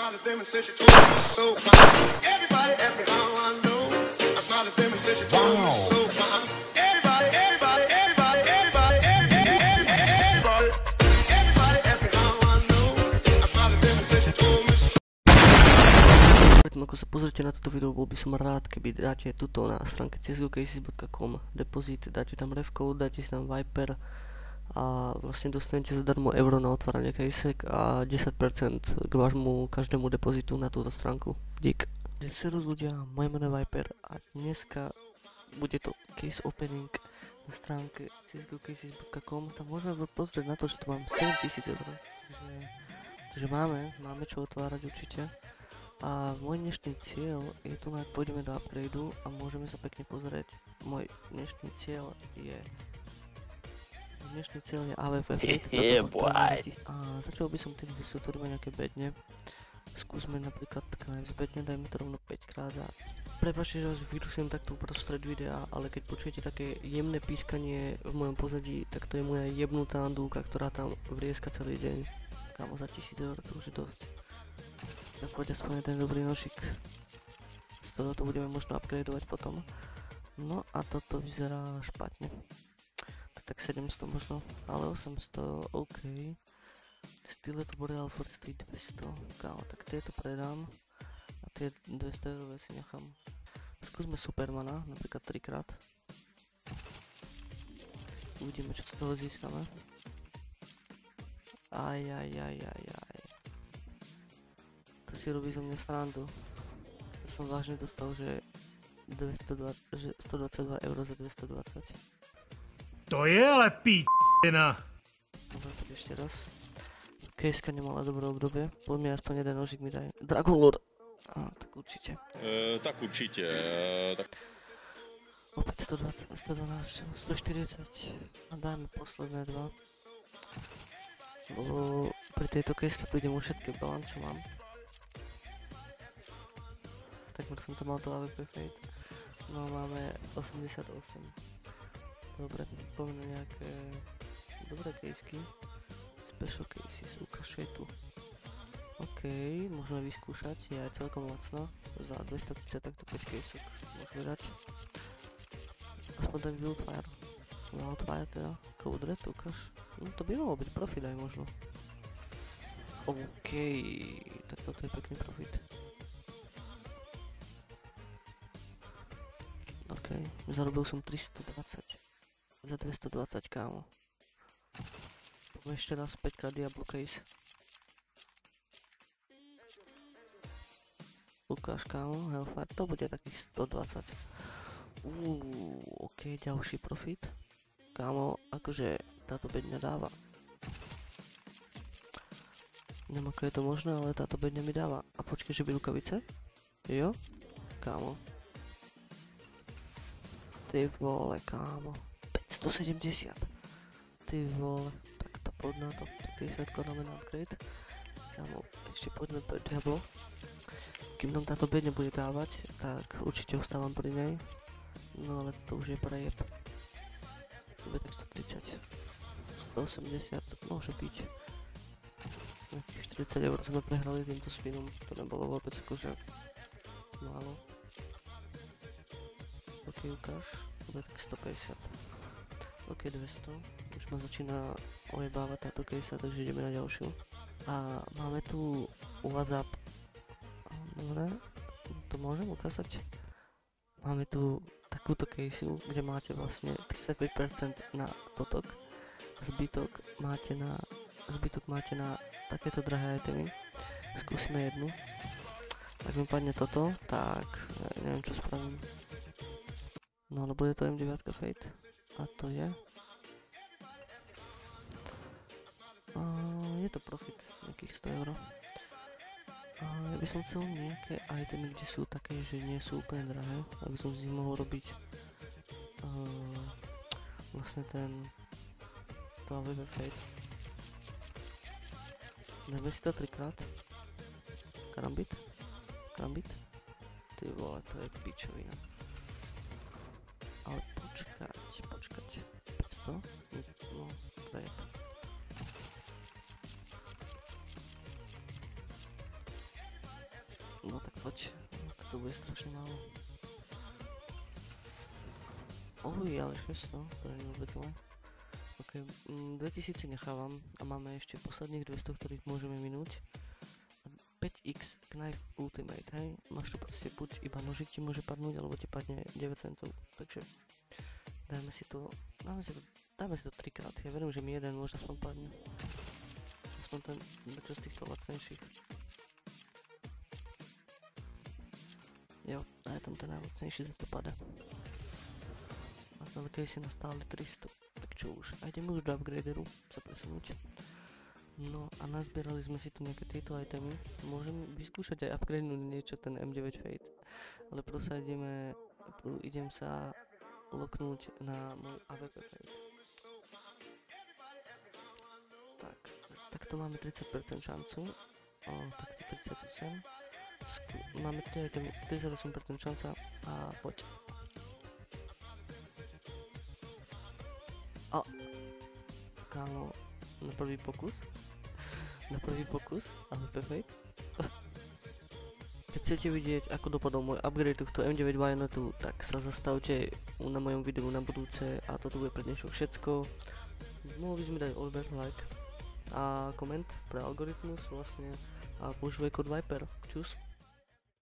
smiled at them and said she told me so. Everybody asked me how I know. I smiled at them and said she told me so. Everybody asked me how I know. I smiled at them and said she told me so. Predtým ako sa pozrite na toto video, bol by som rád, keby dáte tuto na stránke csgocases.com depozit, dáte tam refcode, dáte si tam Viper a vlastne dostanete zadarmo euro na otváranie casek a 10% k vášmu každému depozitu na túto stránku. Dík. Servus ľudia, moje meno je Viper a dneska bude to case opening na stránke csgocases.com. Tam môžeme pozrieť na to, že tu mám 7000 eur, takže máme čo otvárať určite. A môj dnešný cieľ je tu, ak pôjdeme do upgradeu a môžeme sa pekne pozrieť. Môj dnešný cieľ je AWP Fate. A začal by som tým, že si otvoríme nejaké bedne. Skúsme napríklad KNF bedne, dajme to rovno 5 krát a prepáčte, že vás vyrušujem takto uprostred videa, ale keď počujete také jemné pískanie v mojom pozadí, tak to je moja jebnutá andúka, ktorá tam vrieska celý deň. Kámo, za 1000 eur to už je dosť. Tak poď aspoň ten dobrý nožik, z ktorého to budeme možno upgradeovať potom. No a toto vyzerá špatne. Tak 700 možno, ale 800, OK. Style to Boreal Forestry 200, kámo, tak tieto predám a tie 200 eurové si nechám. Skúsme Supermana, napríklad 3 krát. Uvidíme, čo z toho získame. Aj. To si robí zo mňa srandu. To som vážne dostal, že 122 eur za 220. To je ale p***na. Môžem tak ešte raz. Kejska nemala dobré obdobie. Poď mi aspoň jeden nožik mi daj. Dragon Lord. Tak určite. Tak určite. Opäť 120, 112, 140. A dajme posledné dva. Lebo pri tejto kejske prídem o všetky balance, čo mám. Takmer som to mal to AWP Fate. No máme 88. Dobre, poďme nejaké dobré kejsky. Special cases, ukáž je tu. OK, môžeme vyskúšať, je aj celkom lacno. Za 230 takto 5 kejsok môžeme dať. Aspoň ten Wildfire. Wildfire teda, Code Red, ukáž. No to by malo byť profit aj možno. OK, tak toto je pekný profit. OK, zarobil som 320. Za 220, kámo. Poďme ešte raz 5 krát Diablo Case. Ukáž, kámo, Hellfire, to bude takých 120. OK, ďalší profit. Kámo, akože táto bedňa dáva. Neviem, ako je to možné, ale táto bedňa mi dáva. A počkej, že by rukavice? Jo? Kámo. Ty vole, kámo. 570. Ty vole, tak to poď na to. Tak 30 dáme na upgrade. Kámo, ešte poďme pre Diablo. Kým nám táto bedňa bude dávať, tak určite ostávam pri nej. No ale to už je prejeb. Bude tak 130. 180, môže byť. Nejakých 40 eur sme prehrali týmto spinom. To nebolo vôbec akože málo. OK, ukáž. Bude tak 150. OK, 200. Už ma začína ojebávať táto case, takže ideme na ďalšiu. A máme tu WhatsApp. Dobre, to môžem ukázať. Máme tu takúto caseu, kde máte vlastne 35% na totok. Zbytok máte na takéto drahé itemy. Skúsime jednu. Ak mi padne toto, tak neviem čo spravím. No ale bude to M9 Fate. A to je. Je to profit, nejakých 100 eur. Ja by som chcel nejaké itemy, kde sú také, že nie sú úplne drahé, aby som z nich mohol robiť vlastne ten AWP Fate. Dáme si to 3 krát. Karambit. Ty vole, to je pičovina. Ale počkať. 500? No, prejeb. No tak poď, to bude strašne málo. Ale 600, to nie je vôbec zle. Ok, 2000 nechávam a máme ešte posledných 200, ktorých môžeme minúť. 5x Knife Ultimate, hej? Máš tu proste buď iba nožík ti môže padnúť, alebo ti padne 9 centov, takže dáme si to 3 krát, ja verím, že mi jeden môže aspoň padne. Aspoň ten z týchto lacnejších. Jo, a je tam ten najlacnejší, za to pada. A veľkej si nastáli 300, tak čo už, a ideme už do upgraderu sa presunúť. No a nazbierali sme si tu nejaké tieto itemy, môžem vyskúšať aj upgradenúť niečo, ten M9 Fade, ale proste idem sa loknúť na môj AWP Fade. Tak to máme 30% šancu, takto 38, máme 3 itemy, 38% šanca a poď. Kámo, na prvý pokus, AWP Fade. Keď chcete vidieť, ako dopadol môj upgrade tohto M9 bajonetu, tak sa zastavte na mojom videu na budúce a toto bude pre dnešok všetko. Mohli by sme dať odber, like a koment pre algoritmus vlastne a používaj kód Viper. Čus.